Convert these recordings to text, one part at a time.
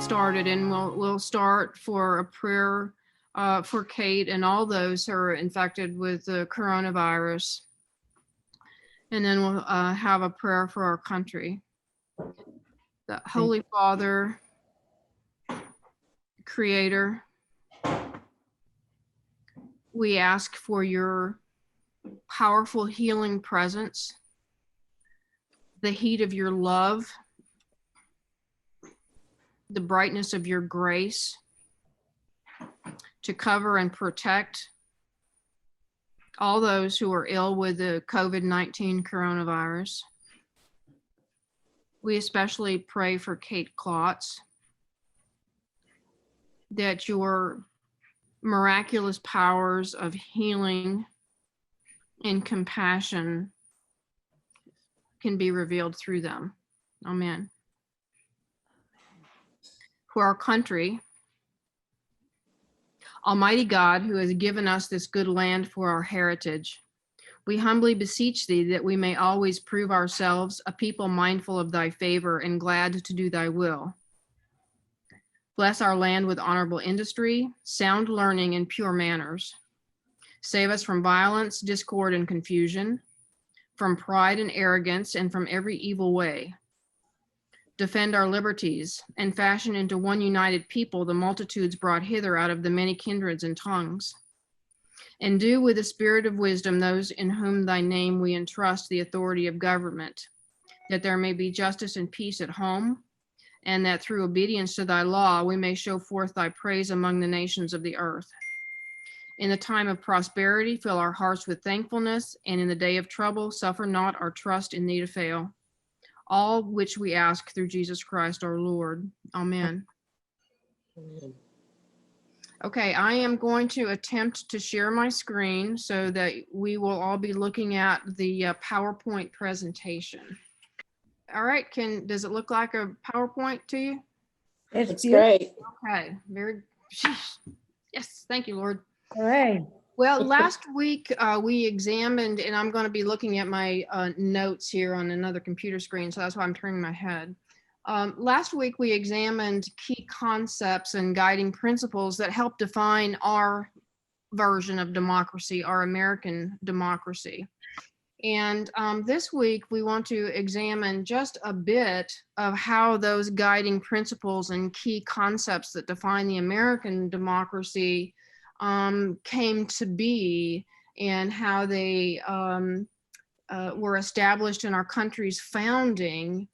started, and we'll start for a prayer for Kate and all those who are infected with the coronavirus. And then we'll have a prayer for our country. The Holy Father, Creator, we ask for your powerful healing presence, the heat of your love, the brightness of your grace to cover and protect all those who are ill with the COVID-19 coronavirus. We especially pray for Kate Klotz, that your miraculous powers of healing and compassion can be revealed through them. Amen. For our country, Almighty God, who has given us this good land for our heritage, we humbly beseech thee that we may always prove ourselves a people mindful of thy favor and glad to do thy will. Bless our land with honorable industry, sound learning, and pure manners. Save us from violence, discord, and confusion, from pride and arrogance, and from every evil way. Defend our liberties, and fashion into one united people the multitudes brought hither out of the many kindreds and tongues. And do with the spirit of wisdom those in whom thy name we entrust the authority of government, that there may be justice and peace at home, and that through obedience to thy law we may show forth thy praise among the nations of the earth. In the time of prosperity, fill our hearts with thankfulness, and in the day of trouble, suffer not our trust in thee to fail. All which we ask through Jesus Christ our Lord. Amen. Amen. Okay, I am going to attempt to share my screen so that we will all be looking at the PowerPoint presentation. All right, does it look like a PowerPoint to you? It's great. Okay, very, yes, thank you, Lord. All right. Well, last week we examined, and I'm going to be looking at my notes here on another computer screen, so that's why I'm turning my head. Last week we examined key concepts and guiding principles that help define our version of democracy, our American democracy. And this week we want to examine just a bit of how those guiding principles and key concepts that define the American democracy came to be, and how they were established in our country's founding.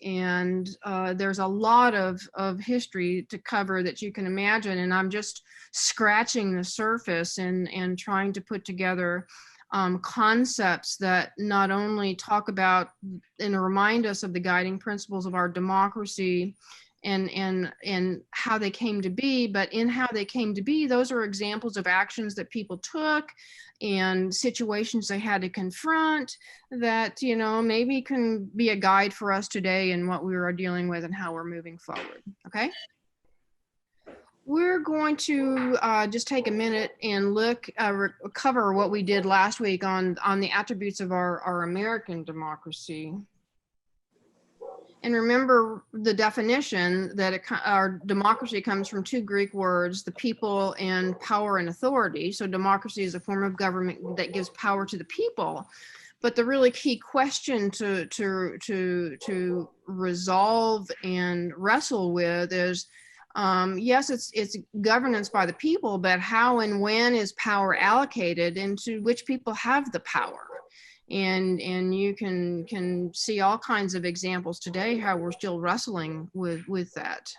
There's a lot of history to cover that you can imagine, and I'm just scratching the surface and trying to put together concepts that not only talk about and remind us of the guiding principles of our democracy and how they came to be, but in how they came to be, those are examples of actions that people took and situations they had to confront that, you know, maybe can be a guide for us today in what we are dealing with and how we're moving forward. Okay. We're going to just take a minute and cover what we did last week on the attributes of our American democracy. And remember the definition that our democracy comes from two Greek words, the people and power and authority. So democracy is a form of government that gives power to the people. But the really key question to resolve and wrestle with is, yes, it's governance by the people, but how and when is power allocated, and to which people have the power? And you can see all kinds of examples today how we're still wrestling with that.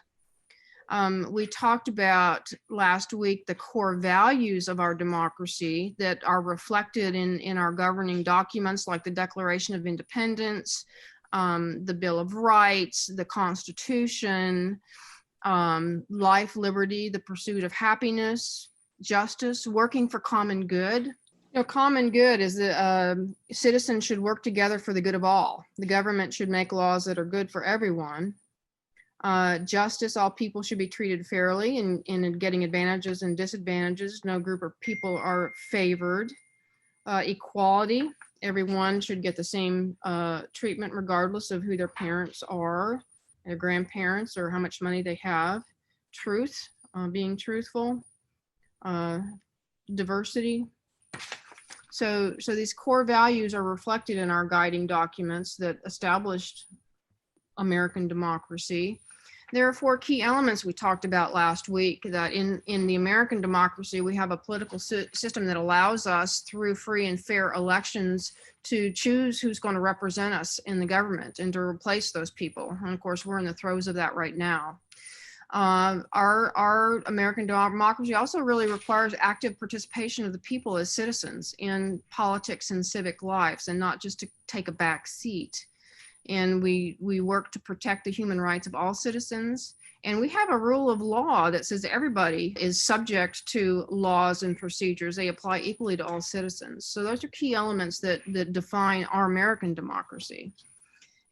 We talked about last week the core values of our democracy that are reflected in our governing documents, like the Declaration of Independence, the Bill of Rights, the Constitution, life, liberty, the pursuit of happiness, justice, working for common good. You know, common good is that citizens should work together for the good of all. The government should make laws that are good for everyone. Justice, all people should be treated fairly and in getting advantages and disadvantages. No group of people are favored. Equality, everyone should get the same treatment regardless of who their parents are. their grandparents, or how much money they have. Truth, being truthful, diversity. So these core values are reflected in our guiding documents that established American democracy. There are 4 key elements we talked about last week, that in the American democracy, we have a political system that allows us, through free and fair elections, to choose who's going to represent us in the government and to replace those people. And of course, we're in the throes of that right now. Our American democracy also really requires active participation of the people as citizens in politics and civic lives, and not just to take a back seat. And we work to protect the human rights of all citizens. And we have a rule of law that says everybody is subject to laws and procedures. They apply equally to all citizens. So those are key elements that define our American democracy.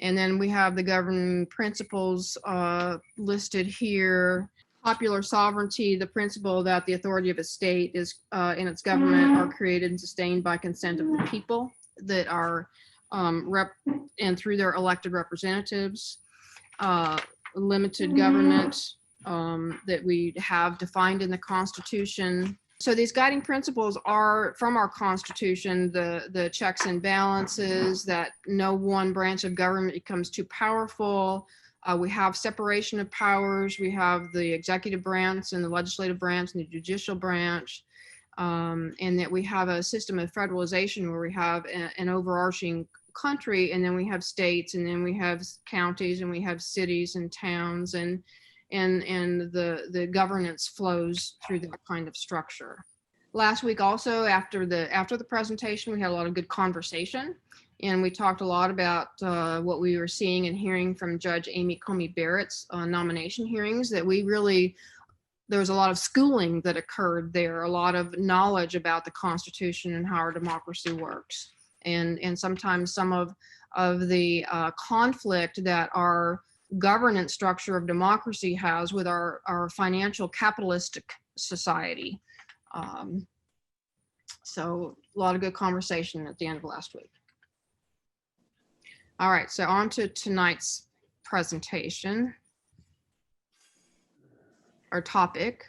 And then we have the governing principles listed here. Popular sovereignty, the principle that the authority of a state is in its government are created and sustained by consent of the people that are and through their elected representatives. Limited government that we have defined in the Constitution. So these guiding principles are from our Constitution, the checks and balances, that no one branch of government becomes too powerful. We have separation of powers. We have the executive branch and the legislative branch and the judicial branch. And that we have a system of federalization where we have an overarching country, and then we have states, and then we have counties, and we have cities and towns, and the governance flows through that kind of structure. Last week also, after the presentation, we had a lot of good conversation, and we talked a lot about what we were seeing and hearing from Judge Amy Coney Barrett's nomination hearings, that there was a lot of schooling that occurred there, a lot of knowledge about the Constitution and how our democracy works. And sometimes some of the conflict that our governance structure of democracy has with our financial capitalistic society. So a lot of good conversation at the end of last week. All right, so on to tonight's presentation. Our topic.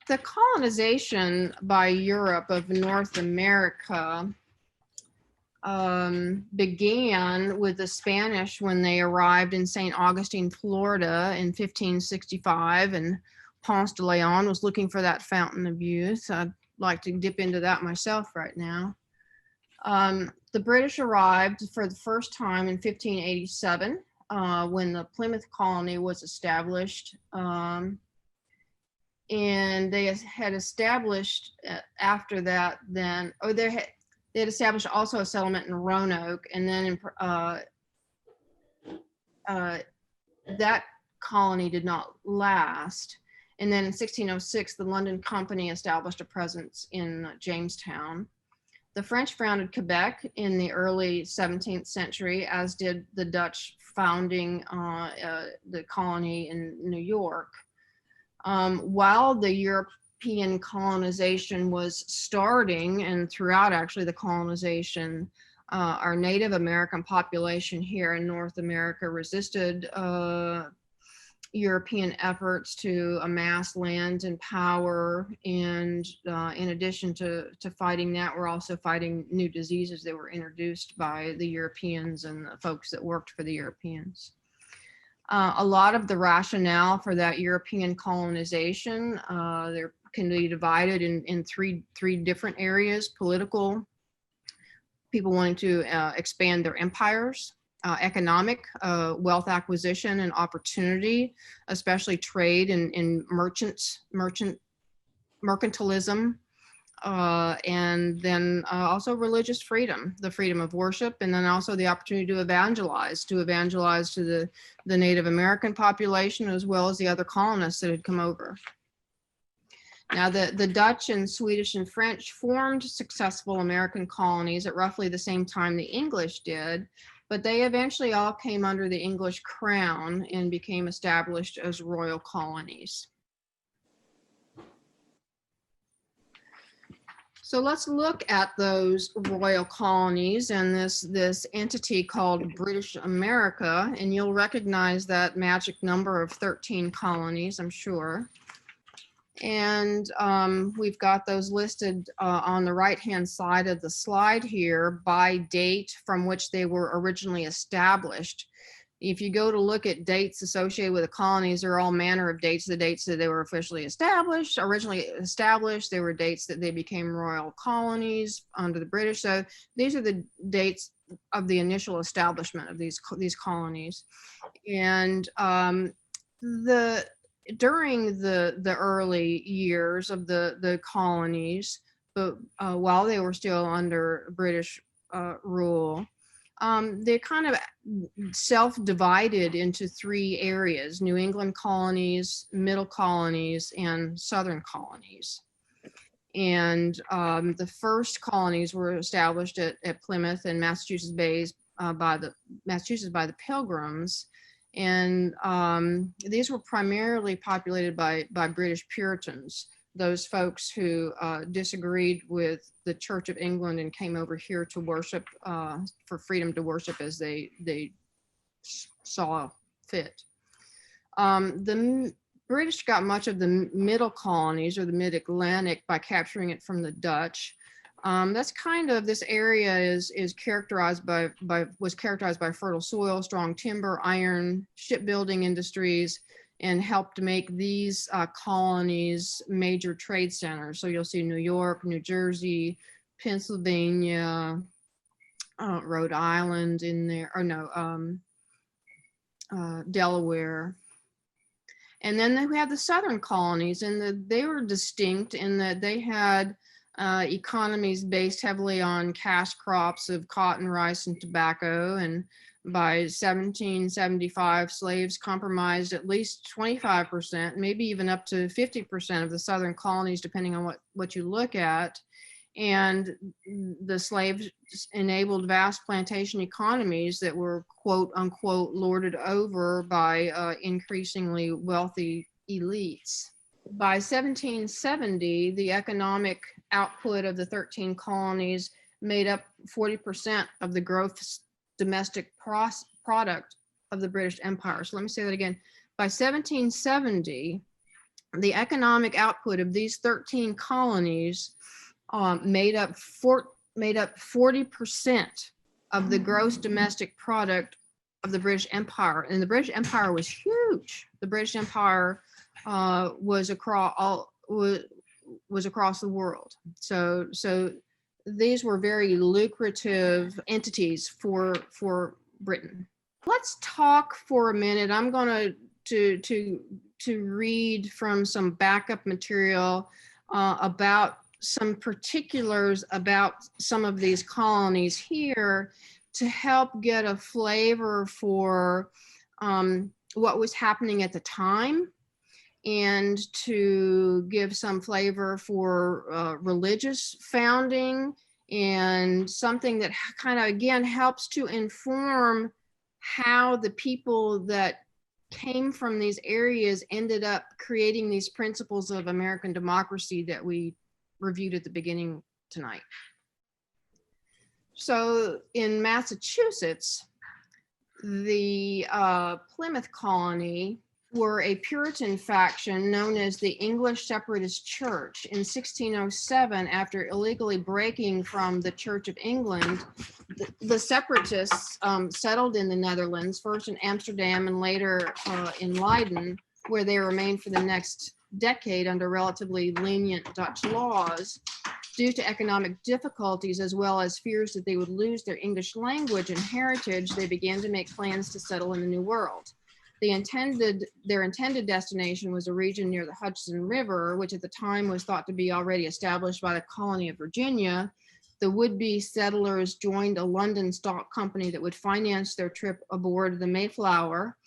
The colonization by Europe of North America began with the Spanish when they arrived in St. Augustine, Florida in 1565, and Ponce de Leon was looking for that fountain of youth. I'd like to dip into that myself right now. The British arrived for the first time in 1587 when the Plymouth colony was established. And they had established after that, then, they had established also a settlement in Roanoke, and then that colony did not last. And then in 1606, the London Company established a presence in Jamestown. The French founded Quebec in the early 17th century, as did the Dutch founding the colony in New York. While the European colonization was starting, and throughout actually the colonization, our Native American population here in North America resisted European efforts to amass land and power. And in addition to fighting that, we're also fighting new diseases that were introduced by the Europeans and the folks that worked for the Europeans. A lot of the rationale for that European colonization, there can be divided in three different areas: political, people wanting to expand their empires; economic, wealth acquisition and opportunity, especially trade and mercantilism. And then also religious freedom, the freedom of worship, and then also the opportunity to evangelize to the Native American population, as well as the other colonists that had come over. Now, the Dutch and Swedish and French formed successful American colonies at roughly the same time the English did, but they eventually all came under the English crown and became established as royal colonies. So let's look at those royal colonies and this entity called British America, and you'll recognize that magic number of 13 colonies, I'm sure. And we've got those listed on the right-hand side of the slide here by date from which they were originally established. If you go to look at dates associated with the colonies, there are all manner of dates. The dates that they were officially established, originally established, there were dates that they became royal colonies under the British. So these are the dates of the initial establishment of these colonies. And during the early years of the colonies, but while they were still under British rule, they kind of self-divided into three areas: New England colonies, middle colonies, and southern colonies. And the first colonies were established at Plymouth and Massachusetts Bays by the Pilgrims. And these were primarily populated by British Puritans, those folks who disagreed with the Church of England and came over here to worship, for freedom to worship as they saw fit. The British got much of the middle colonies, or the mid-Atlantic, by capturing it from the Dutch. That's kind of, this area was characterized by fertile soil, strong timber, iron, shipbuilding industries, and helped make these colonies major trade centers. So you'll see New York, New Jersey, Pennsylvania, Rhode Island in there, or no, Delaware. And then we have the southern colonies, and they were distinct in that they had economies based heavily on cash crops of cotton, rice, and tobacco. And by 1775, slaves comprised at least 25%, maybe even up to 50% of the southern colonies, depending on what you look at. And the slaves enabled vast plantation economies that were, quote unquote, lorded over by increasingly wealthy elites. By 1770, the economic output of the 13 colonies made up 40% of the gross domestic product of the British Empire. So let me say that again. By 1770, the economic output of these 13 colonies made up 40% of the gross domestic product of the British Empire. And the British Empire was huge. The British Empire was across the world. So these were very lucrative entities for Britain. Let's talk for a minute. I'm going to read from some backup material about some particulars about some of these colonies here to help get a flavor for what was happening at the time, and to give some flavor for religious founding, and something that kind of, again, helps to inform how the people that came from these areas ended up creating these principles of American democracy that we reviewed at the beginning tonight. So in Massachusetts, the Plymouth colony were a Puritan faction known as the English Separatist Church. In 1607, after illegally breaking from the Church of England, the Separatists settled in the Netherlands, first in Amsterdam and later in Leiden, where they remained for the next decade under relatively lenient Dutch laws. Due to economic difficulties, as well as fears that they would lose their English language and heritage, they began to make plans to settle in the New World. Their intended destination was a region near the Hudson River, which at the time was thought to be already established by the colony of Virginia. The would-be settlers joined a London stock company that would finance their trip aboard the Mayflower,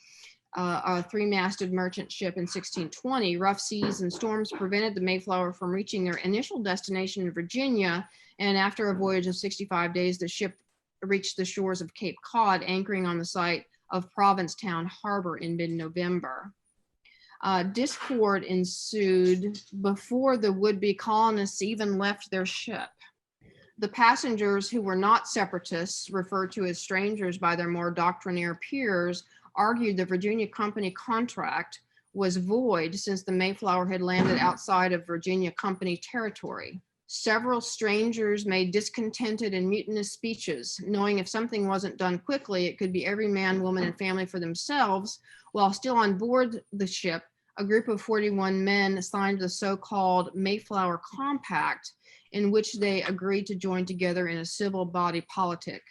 a three-masted merchant ship, in 1620. Rough seas and storms prevented the Mayflower from reaching their initial destination in Virginia, and after a voyage of 65 days, the ship reached the shores of Cape Cod, anchoring on the site of Provincetown Harbor in mid-November. Discord ensued before the would-be colonists even left their ship. The passengers, who were not separatists, referred to as strangers by their more doctrinaire peers, argued the Virginia Company contract was void since the Mayflower had landed outside of Virginia Company territory. Several strangers made discontented and mutinous speeches, knowing if something wasn't done quickly, it could be every man, woman, and family for themselves. While still on board the ship, a group of 41 men signed the so-called Mayflower Compact, in which they agreed to join together in a civil body politic.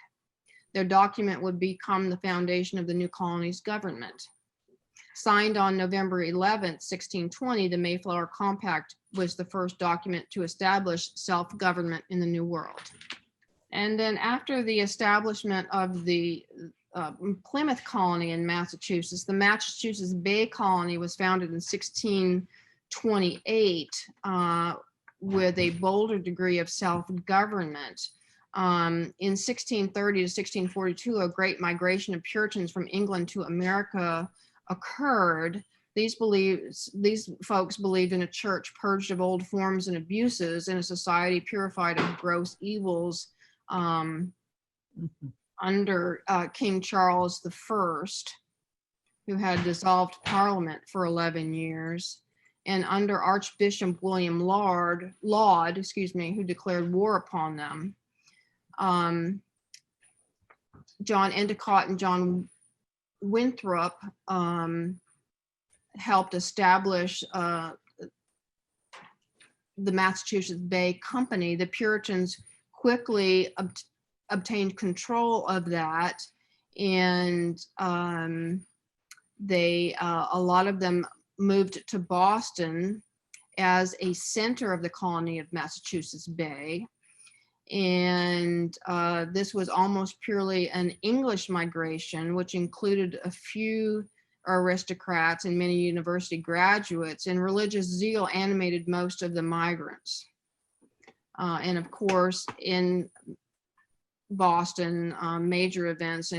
Their document would become the foundation of the new colony's government. Signed on November 11th, 1620, the Mayflower Compact was the first document to establish self-government in the New World. And then after the establishment of the Plymouth colony in Massachusetts, the Massachusetts Bay Colony was founded in 1628 with a bolder degree of self-government. In 1630 to 1642, a great migration of Puritans from England to America occurred. These folks believed in a church purged of old forms and abuses, and a society purified of gross evils under King Charles I, who had dissolved Parliament for 11 years, and under Archbishop William Laud, who declared war upon them. John Endicott and John Winthrop helped establish the Massachusetts Bay Company. The Puritans quickly obtained control of that, and a lot of them moved to Boston as a center of the colony of Massachusetts Bay. And this was almost purely an English migration, which included a few aristocrats and many university graduates, and religious zeal animated most of the migrants. And of course, in Boston, major events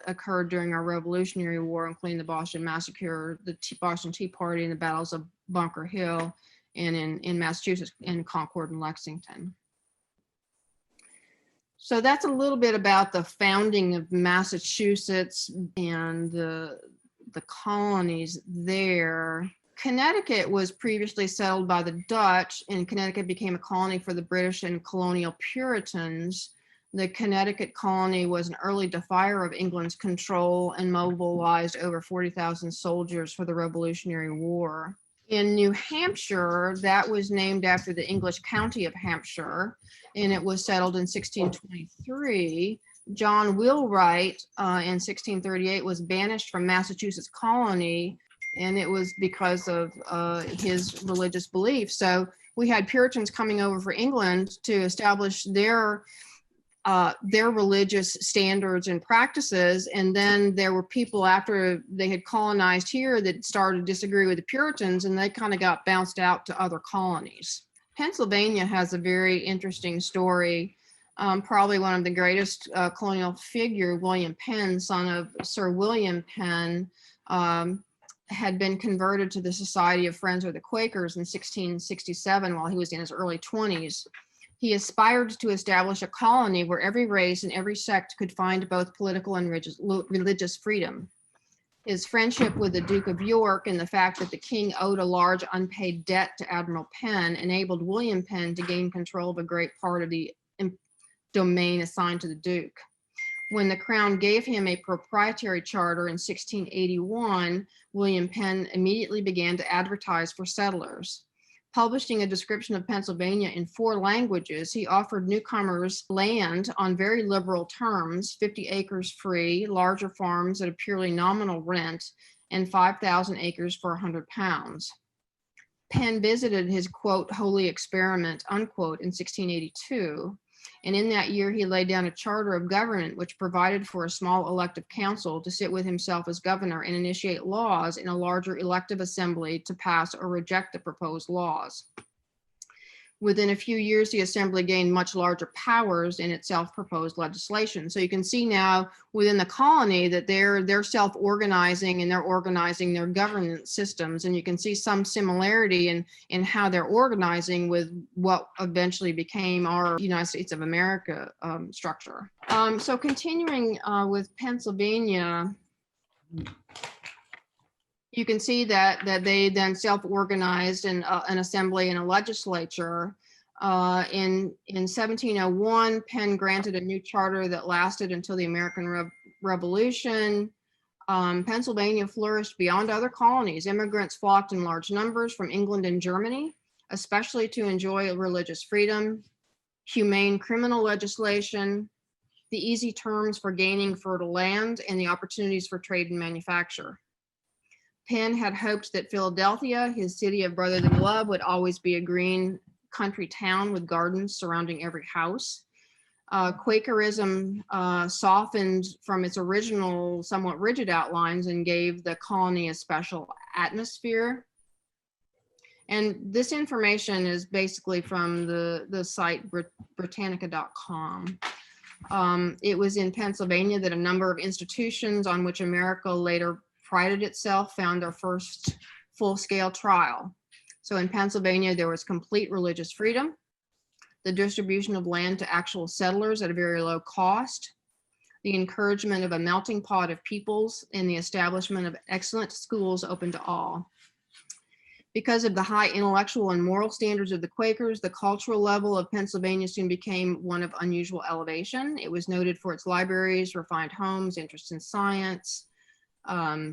occurred during our Revolutionary War, including the Boston Massacre, the Boston Tea Party, and the battles of Bunker Hill, and in Massachusetts, in Concord and Lexington. So that's a little bit about the founding of Massachusetts and the colonies there. Connecticut was previously settled by the Dutch, and Connecticut became a colony for the British and colonial Puritans. The Connecticut colony was an early defier of England's control and mobilized over 40,000 soldiers for the Revolutionary War. In New Hampshire, that was named after the English county of Hampshire, and it was settled in 1623. John Wheelwright in 1638 was banished from Massachusetts colony, and it was because of his religious beliefs. So we had Puritans coming over for England to establish their religious standards and practices, and then there were people after they had colonized here that started to disagree with the Puritans, and they kind of got bounced out to other colonies. Pennsylvania has a very interesting story. Probably one of the greatest colonial figure, William Penn, son of Sir William Penn, had been converted to the Society of Friends of the Quakers in 1667 while he was in his early 20s. He aspired to establish a colony where every race and every sect could find both political and religious freedom. His friendship with the Duke of York and the fact that the king owed a large unpaid debt to Admiral Penn enabled William Penn to gain control of a great part of the domain assigned to the Duke. When the Crown gave him a proprietary charter in 1681, William Penn immediately began to advertise for settlers. Publishing a description of Pennsylvania in 4 languages, he offered newcomers land on very liberal terms, 50 acres free, larger farms at a purely nominal rent, and 5,000 acres for £100. Penn visited his, quote, holy experiment, unquote, in 1682. And in that year, he laid down a charter of government which provided for a small elective council to sit with himself as governor and initiate laws in a larger elective assembly to pass or reject the proposed laws. Within a few years, the assembly gained much larger powers in its self-proposed legislation. So you can see now within the colony that they're self-organizing and they're organizing their governance systems. And you can see some similarity in how they're organizing with what eventually became our United States of America structure. So continuing with Pennsylvania, you can see that they then self-organized in an assembly and a legislature. In 1701, Penn granted a new charter that lasted until the American Revolution. Pennsylvania flourished beyond other colonies. Immigrants flocked in large numbers from England and Germany, especially to enjoy religious freedom, humane criminal legislation, the easy terms for gaining fertile land, and the opportunities for trade and manufacture. Penn had hoped that Philadelphia, his city of brotherly love, would always be a green country town with gardens surrounding every house. Quakerism softened from its original somewhat rigid outlines and gave the colony a special atmosphere. And this information is basically from the site Britannica.com. It was in Pennsylvania that a number of institutions on which America later prided itself found their first full-scale trial. So in Pennsylvania, there was complete religious freedom, the distribution of land to actual settlers at a very low cost, the encouragement of a melting pot of peoples, and the establishment of excellent schools open to all. Because of the high intellectual and moral standards of the Quakers, the cultural level of Pennsylvania soon became one of unusual elevation. It was noted for its libraries, refined homes, interest in science.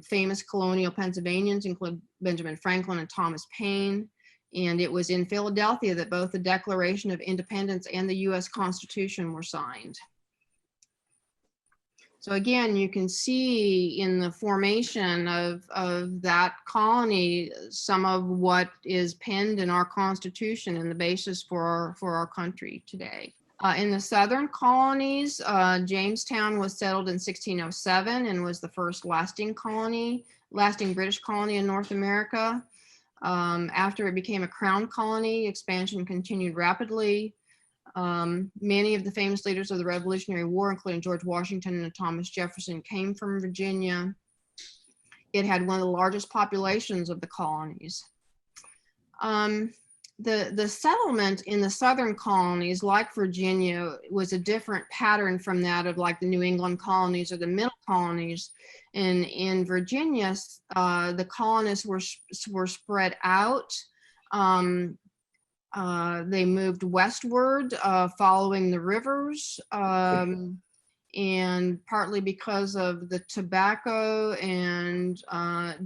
Famous colonial Pennsylvanians include Benjamin Franklin and Thomas Paine. And it was in Philadelphia that both the Declaration of Independence and the US Constitution were signed. So again, you can see in the formation of that colony, some of what is penned in our Constitution and the basis for our country today. In the southern colonies, Jamestown was settled in 1607 and was the first lasting British colony in North America. After it became a crown colony, expansion continued rapidly. Many of the famous leaders of the Revolutionary War, including George Washington and Thomas Jefferson, came from Virginia. It had one of the largest populations of the colonies. The settlement in the southern colonies, like Virginia, was a different pattern from that of like the New England colonies or the middle colonies. In Virginia, the colonists were spread out. They moved westward, following the rivers, and partly because of the tobacco and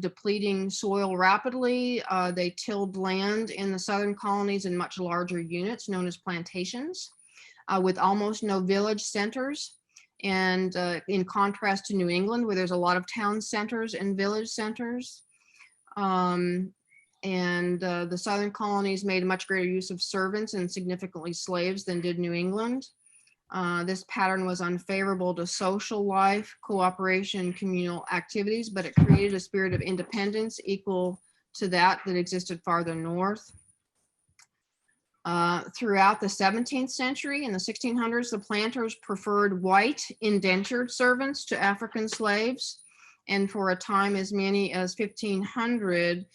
depleting soil rapidly, they tilled land in the southern colonies in much larger units known as plantations, with almost no village centers. And in contrast to New England, where there's a lot of town centers and village centers. The southern colonies made much greater use of servants and significantly slaves than did New England. This pattern was unfavorable to social life, cooperation, communal activities, but it created a spirit of independence equal to that existed farther north. Throughout the 17th century and the 1600s, the planters preferred white indentured servants to African slaves. And for a time, as many as 1,500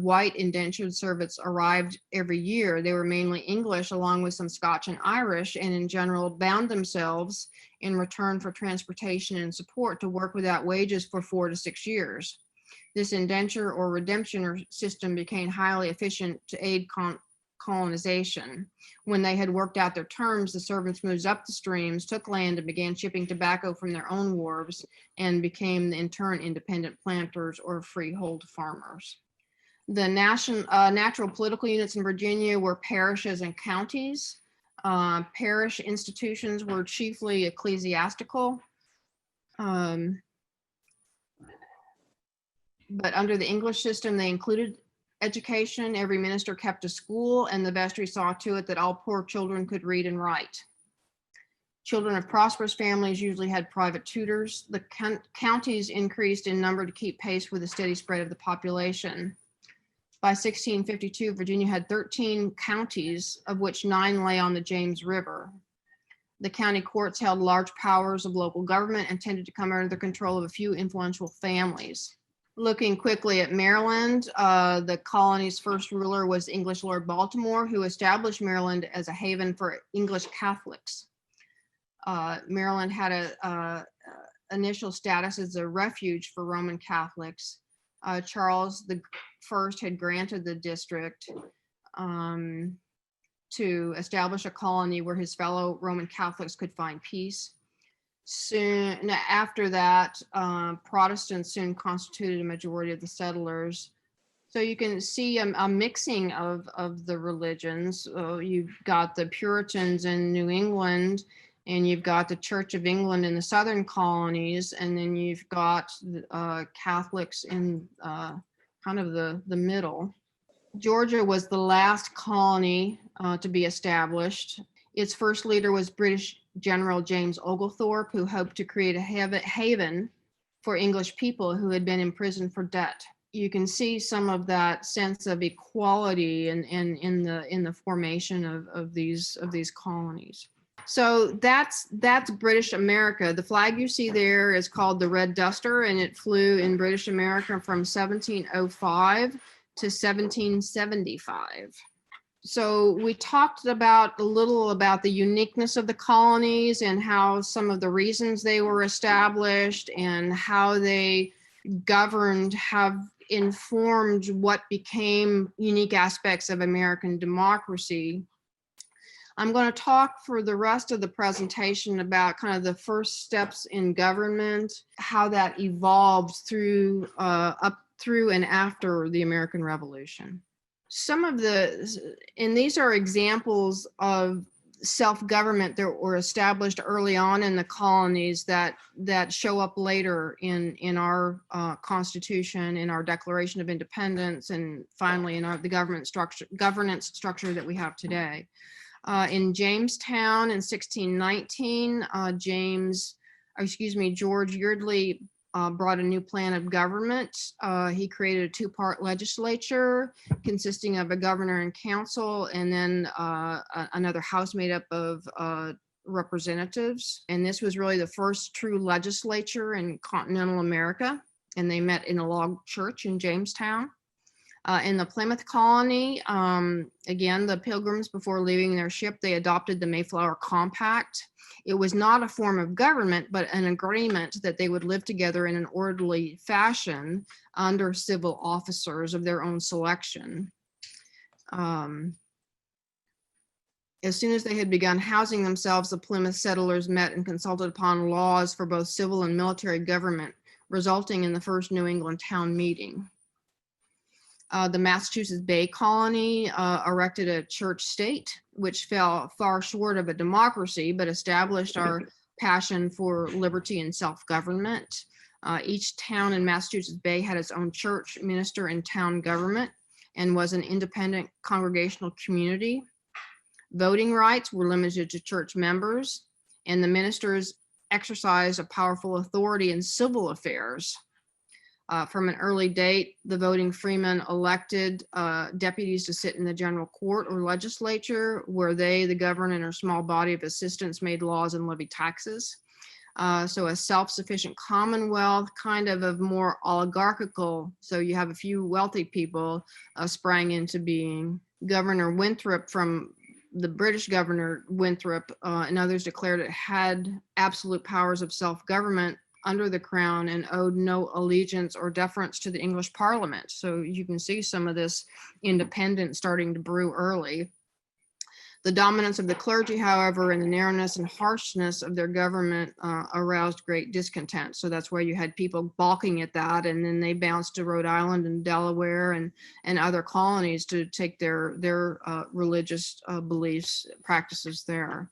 white indentured servants arrived every year. They were mainly English, along with some Scotch and Irish, and in general bound themselves in return for transportation and support to work without wages for 4 to 6 years. This indenture or redemption system became highly efficient to aid colonization. When they had worked out their terms, the servants moved up the streams, took land, and began shipping tobacco from their own wharves, and became in turn independent planters or freehold farmers. The natural political units in Virginia were parishes and counties. Parish institutions were chiefly ecclesiastical. But under the English system, they included education. Every minister kept a school, and the vestry saw to it that all poor children could read and write. Children of prosperous families usually had private tutors. The counties increased in number to keep pace with the steady spread of the population. By 1652, Virginia had 13 counties, of which 9 lay on the James River. The county courts held large powers of local government and tended to come under the control of a few influential families. Looking quickly at Maryland, the colony's first ruler was English Lord Baltimore, who established Maryland as a haven for English Catholics. Maryland had a initial status as a refuge for Roman Catholics. Charles I had granted the district to establish a colony where his fellow Roman Catholics could find peace. Soon after that, Protestants soon constituted a majority of the settlers. So you can see a mixing of the religions. You've got the Puritans in New England, and you've got the Church of England in the southern colonies, and then you've got Catholics in kind of the middle. Georgia was the last colony to be established. Its first leader was British General James Oglethorpe, who hoped to create a haven for English people who had been imprisoned for debt. You can see some of that sense of equality in the formation of these colonies. So that's British America. The flag you see there is called the Red Duster, and it flew in British America from 1705 to 1775. So we talked a little about the uniqueness of the colonies and how some of the reasons they were established and how they governed have informed what became unique aspects of American democracy. I'm going to talk for the rest of the presentation about kind of the first steps in government, how that evolved through up through and after the American Revolution. And these are examples of self-government that were established early on in the colonies that show up later in our Constitution, in our Declaration of Independence, and finally in the governance structure that we have today. In Jamestown in 1619, George Yeardley brought a new plan of government. He created a 2-part legislature consisting of a governor and council, and then another house made up of representatives. And this was really the first true legislature in continental America. And they met in a log church in Jamestown. In the Plymouth colony, again, the Pilgrims, before leaving their ship, they adopted the Mayflower Compact. It was not a form of government, but an agreement that they would live together in an orderly fashion under civil officers of their own selection. As soon as they had begun housing themselves, the Plymouth settlers met and consulted upon laws for both civil and military government, resulting in the first New England town meeting. The Massachusetts Bay Colony erected a church state, which fell far short of a democracy, but established our passion for liberty and self-government. Each town in Massachusetts Bay had its own church, minister, and town government, and was an independent congregational community. Voting rights were limited to church members, and the ministers exercised a powerful authority in civil affairs. From an early date, the voting freemen elected deputies to sit in the general court or legislature, where they, the governor, and a small body of assistants made laws and levied taxes. So a self-sufficient commonwealth, kind of more oligarchical, so you have a few wealthy people sprang into being. Governor Winthrop, from the British governor Winthrop and others, declared it had absolute powers of self-government under the crown and owed no allegiance or deference to the English Parliament. So you can see some of this independence starting to brew early. The dominance of the clergy, however, and the narrowness and harshness of their government aroused great discontent. So that's why you had people balking at that, and then they bounced to Rhode Island and Delaware and other colonies to take their religious beliefs, practices there.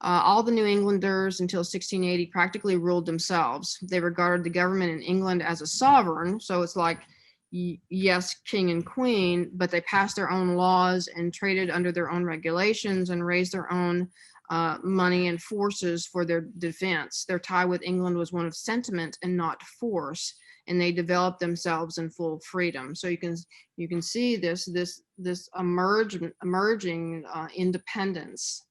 All the New Englanders until 1680 practically ruled themselves. They regarded the government in England as a sovereign. So it's like, yes, king and queen, but they passed their own laws and traded under their own regulations and raised their own money and forces for their defense. Their tie with England was one of sentiment and not force. and they developed themselves in full freedom. So you can see this emerging independence.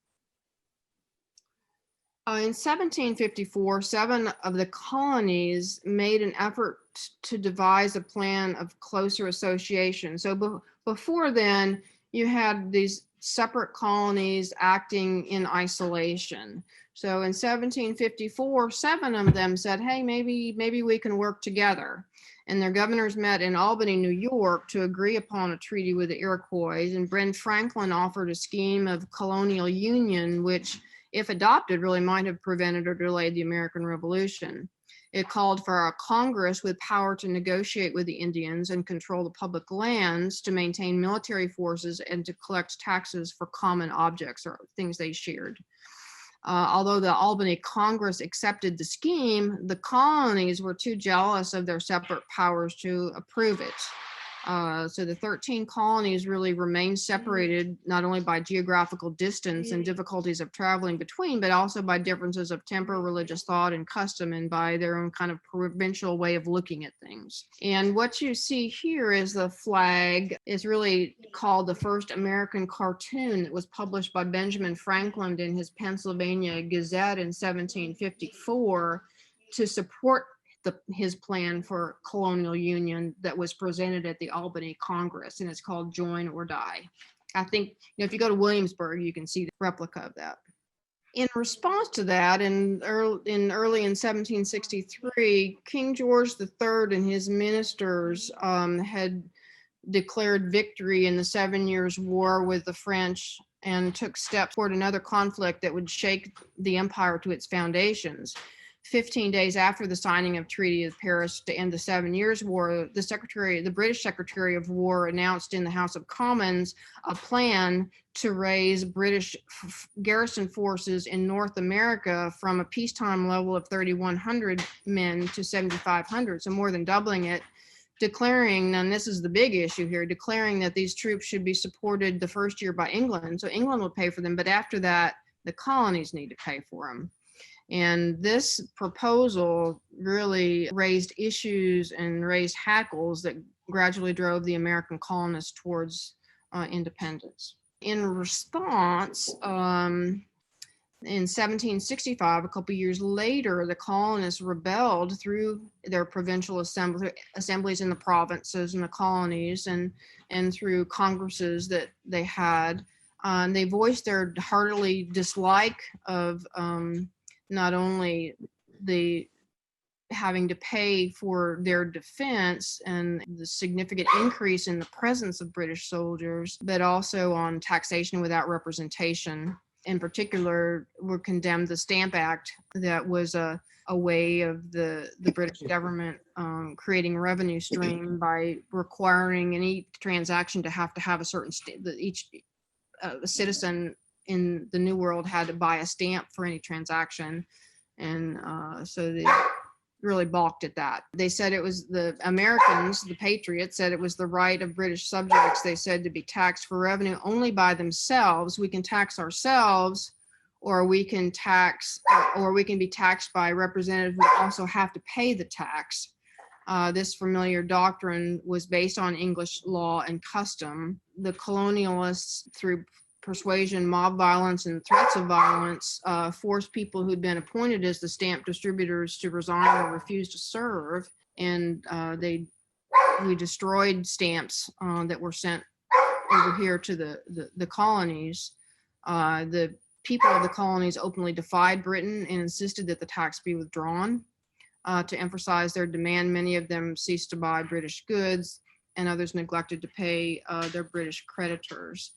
In 1754, 7 of the colonies made an effort to devise a plan of closer association. So before then, you had these separate colonies acting in isolation. So in 1754, 7 of them said, hey, maybe we can work together. And their governors met in Albany, New York, to agree upon a treaty with the Iroquois. And Ben Franklin offered a scheme of colonial union, which, if adopted, really might have prevented or delayed the American Revolution. It called for a Congress with power to negotiate with the Indians and control the public lands, to maintain military forces, and to collect taxes for common objects or things they shared. Although the Albany Congress accepted the scheme, the colonies were too jealous of their separate powers to approve it. So the 13 colonies really remained separated, not only by geographical distance and difficulties of traveling between, but also by differences of temper, religious thought, and custom, and by their own kind of provincial way of looking at things. And what you see here is the flag is really called the first American cartoon that was published by Benjamin Franklin in his Pennsylvania Gazette in 1754 to support his plan for colonial union that was presented at the Albany Congress, and it's called Join or Die. I think, if you go to Williamsburg, you can see the replica of that. In response to that, early in 1763, King George III and his ministers had declared victory in the 7 Years' War with the French and took steps toward another conflict that would shake the empire to its foundations. 15 days after the signing of Treaty of Paris to end the 7 Years' War, the British Secretary of War announced in the House of Commons a plan to raise British garrison forces in North America from a peacetime level of 3,100 men to 7,500, so more than doubling it, declaring, and this is the big issue here, declaring that these troops should be supported the first year by England. So England will pay for them, but after that, the colonies need to pay for them. And this proposal really raised issues and raised hackles that gradually drove the American colonists towards independence. In response, in 1765, a couple years later, the colonists rebelled through their provincial assemblies in the provinces and the colonies, and through congresses that they had. They voiced their heartily dislike of not only the having to pay for their defense and the significant increase in the presence of British soldiers, but also on taxation without representation. In particular, were condemned the Stamp Act, that was a way of the British government creating revenue stream by requiring any transaction to have a certain each citizen in the New World had to buy a stamp for any transaction. And so they really balked at that. They said it was the Americans, the patriots, said it was the right of British subjects, they said, to be taxed for revenue only by themselves. We can tax ourselves, or we can be taxed by representatives who also have to pay the tax. This familiar doctrine was based on English law and custom. The colonialists, through persuasion, mob violence, and threats of violence, forced people who'd been appointed as the stamp distributors to resign or refuse to serve. And we destroyed stamps that were sent over here to the colonies. The people of the colonies openly defied Britain and insisted that the tax be withdrawn. To emphasize their demand, many of them ceased to buy British goods, and others neglected to pay their British creditors.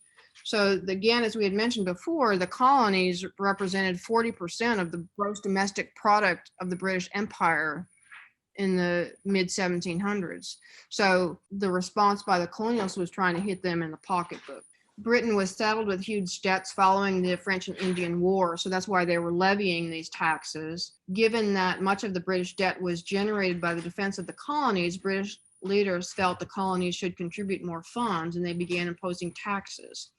So again, as we had mentioned before, the colonies represented 40% of the gross domestic product of the British Empire in the mid-1700s. So the response by the colonials was trying to hit them in the pocketbook. Britain was saddled with huge debts following the French and Indian War, so that's why they were levying these taxes. Given that much of the British debt was generated by the defense of the colonies, British leaders felt the colonies should contribute more funds, and they began imposing taxes.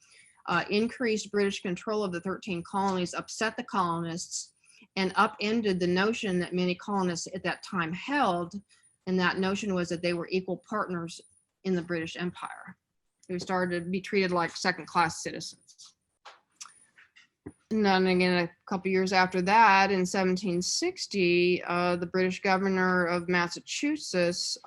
Increased British control of the 13 colonies upset the colonists and upended the notion that many colonists at that time held And that notion was that they were equal partners in the British Empire. They started to be treated like second-class citizens. And then again, a couple years after that, in 1760, the British governor of Massachusetts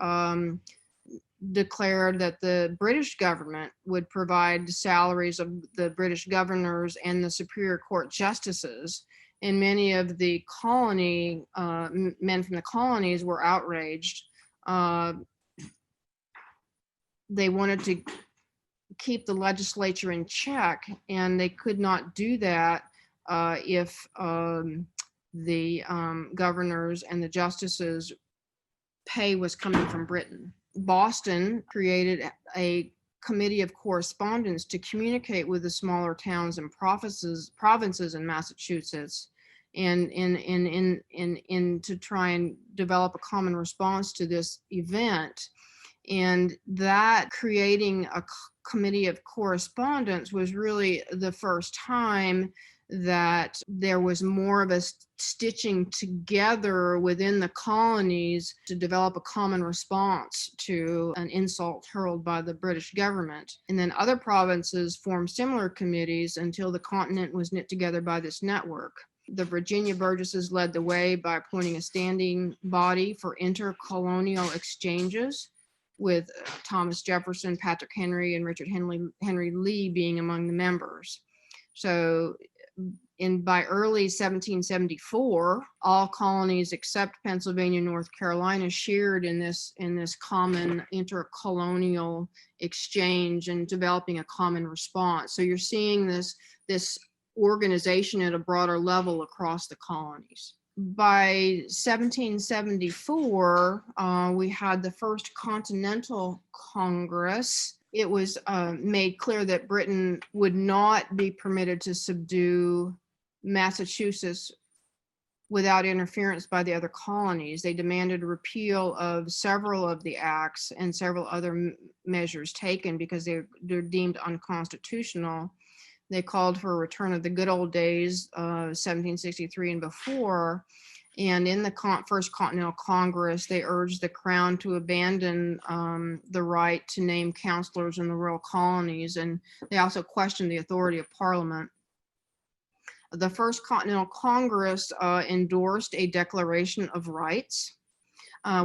declared that the British government would provide salaries of the British governors and the Superior Court justices. And many of the colony men from the colonies were outraged. They wanted to keep the legislature in check, and they could not do that if the governors and the justices' pay was coming from Britain. Boston created a committee of correspondence to communicate with the smaller towns and provinces in Massachusetts, and to try and develop a common response to this event. And that creating a committee of correspondence was really the first time that there was more of a stitching together within the colonies to develop a common response to an insult hurled by the British government. And then other provinces formed similar committees until the continent was knit together by this network. The Virginia Burgesses led the way by appointing a standing body for intercolonial exchanges, with Thomas Jefferson, Patrick Henry, and Richard Henry Lee being among the members. So by early 1774, all colonies except Pennsylvania and North Carolina shared in this common intercolonial exchange and developing a common response. So you're seeing this organization at a broader level across the colonies. By 1774, we had the first Continental Congress. It was made clear that Britain would not be permitted to subdue Massachusetts without interference by the other colonies. They demanded a repeal of several of the acts and several other measures taken because they're deemed unconstitutional. They called for a return of the good old days, 1763 and before. And in the First Continental Congress, they urged the Crown to abandon the right to name counselors in the royal colonies. And they also questioned the authority of Parliament. The First Continental Congress endorsed a Declaration of Rights,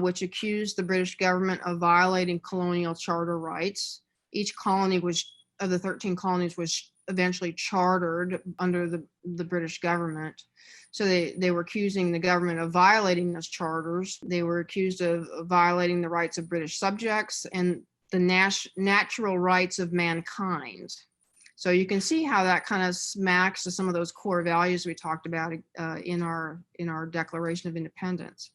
which accused the British government of violating colonial charter rights. Each colony of the 13 colonies was eventually chartered under the British government. So they were accusing the government of violating those charters. They were accused of violating the rights of British subjects and the natural rights of mankind. So you can see how that kind of smacks to some of those core values we talked about in our Declaration of Independence.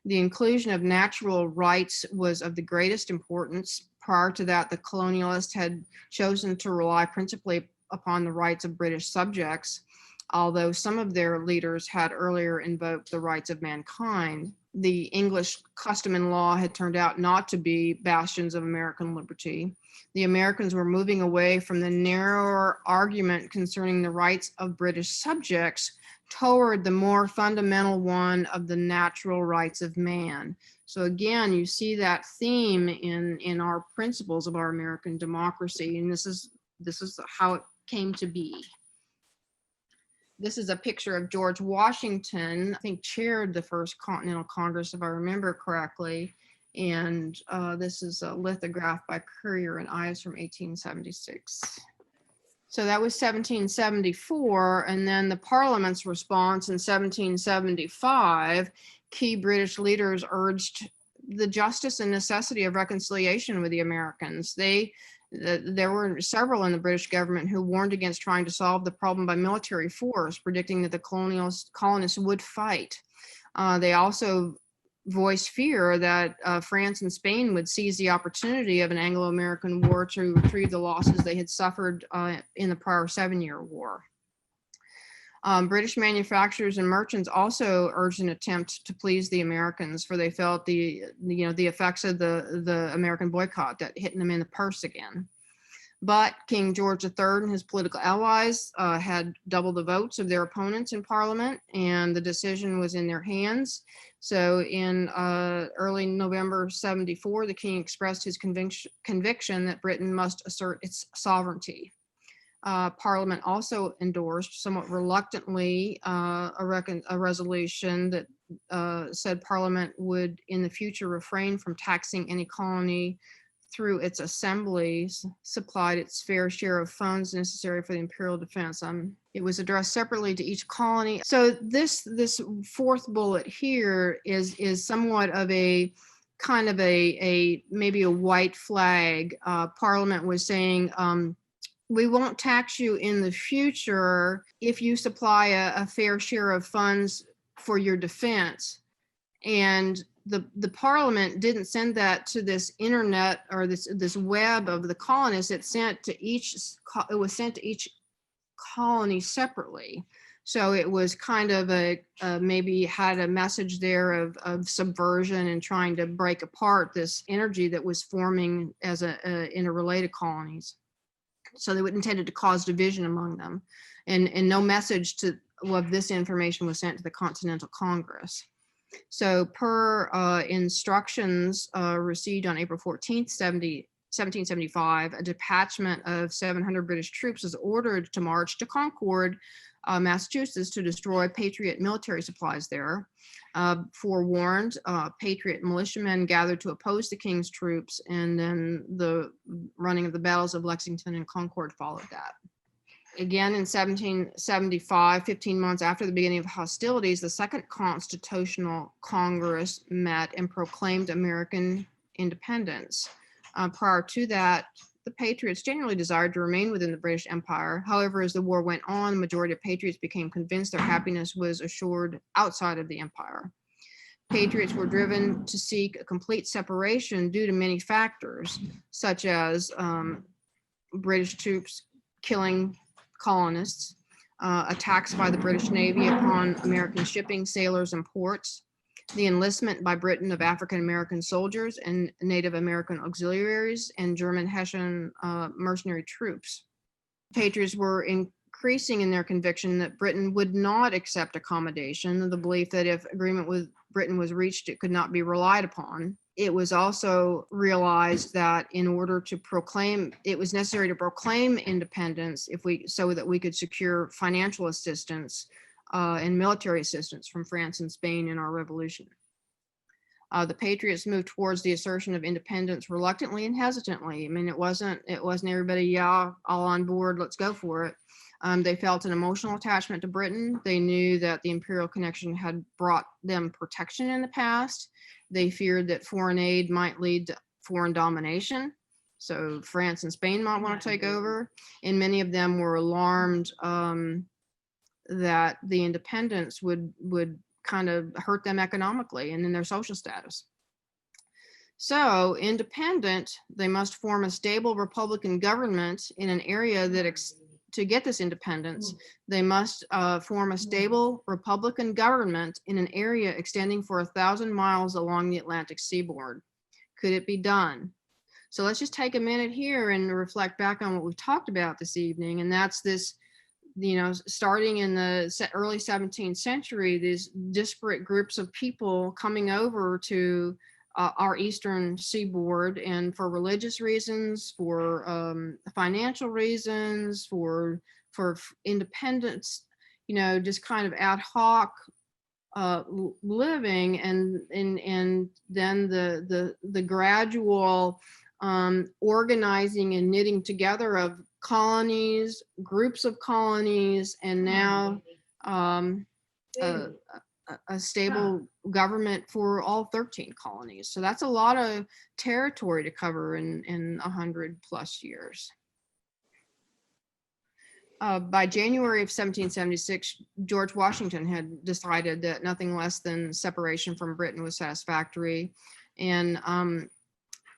The inclusion of natural rights was of the greatest importance. Prior to that, the colonialists had chosen to rely principally upon the rights of British subjects, although some of their leaders had earlier invoked the rights of mankind. The English custom and law had turned out not to be bastions of American liberty. The Americans were moving away from the narrower argument concerning the rights of British subjects toward the more fundamental one of the natural rights of man. So again, you see that theme in our principles of our American democracy, and this is how it came to be. This is a picture of George Washington, I think chaired the First Continental Congress, if I remember correctly. And this is a lithograph by Currier and Ives from 1876. So that was 1774. And then the Parliament's response in 1775, key British leaders urged the justice and necessity of reconciliation with the Americans. There were several in the British government who warned against trying to solve the problem by military force, predicting that the colonists would fight. They also voiced fear that France and Spain would seize the opportunity of an Anglo-American war to retrieve the losses they had suffered in the prior 7-year war. British manufacturers and merchants also urged an attempt to please the Americans, for they felt the effects of the American boycott that hitting them in the purse again. But King George III and his political allies had double the votes of their opponents in Parliament, and the decision was in their hands. So in early November 74, the king expressed his conviction that Britain must assert its sovereignty. Parliament also endorsed, somewhat reluctantly, a resolution that said Parliament would in the future refrain from taxing any colony through its assemblies, supplied its fair share of funds necessary for the imperial defense. It was addressed separately to each colony. So this fourth bullet here is somewhat of a kind of a maybe a white flag. Parliament was saying, we won't tax you in the future if you supply a fair share of funds for your defense. And the Parliament didn't send that to this internet or this web of the colonists. It was sent to each colony separately. So it was kind of maybe had a message there of subversion and trying to break apart this energy that was forming as interrelated colonies. So they intended to cause division among them, and no message of this information was sent to the Continental Congress. So per instructions received on April 14th, 1775, a detachment of 700 British troops was ordered to march to Concord, Massachusetts, to destroy Patriot military supplies there. Forewarned, Patriot militiamen gathered to oppose the king's troops, and then the running of the battles of Lexington and Concord followed that. Again, in 1775, 15 months after the beginning of hostilities, the Second Constitutional Congress met and proclaimed American independence. Prior to that, the Patriots generally desired to remain within the British Empire. However, as the war went on, the majority of Patriots became convinced their happiness was assured outside of the empire. Patriots were driven to seek a complete separation due to many factors, such as British troops killing colonists, attacks by the British Navy upon American shipping, sailors, and ports, the enlistment by Britain of African American soldiers and Native American auxiliaries, and German Hessian mercenary troops. Patriots were increasing in their conviction that Britain would not accept accommodation, the belief that if agreement with Britain was reached, it could not be relied upon. It was also realized that in order to proclaim, it was necessary to proclaim independence so that we could secure financial assistance and military assistance from France and Spain in our revolution. The Patriots moved towards the assertion of independence reluctantly and hesitantly. I mean, it wasn't everybody, yeah, all on board, let's go for it. They felt an emotional attachment to Britain. They knew that the imperial connection had brought them protection in the past. They feared that foreign aid might lead to foreign domination. So France and Spain might want to take over. And many of them were alarmed that the independence would kind of hurt them economically and in their social status. So independent, they must form a stable Republican government in an area that to get this independence, they must form a stable Republican government in an area extending for 1,000 miles along the Atlantic seaboard. Could it be done? So let's just take a minute here and reflect back on what we've talked about this evening. And that's this, starting in the early 17th century, these disparate groups of people coming over to our eastern seaboard, and for religious reasons, for financial reasons, for independence, just kind of ad hoc living, and then the gradual organizing and knitting together of colonies, groups of colonies, and now a stable government for all 13 colonies. So that's a lot of territory to cover in 100 plus years. By January of 1776, George Washington had decided that nothing less than separation from Britain was satisfactory. And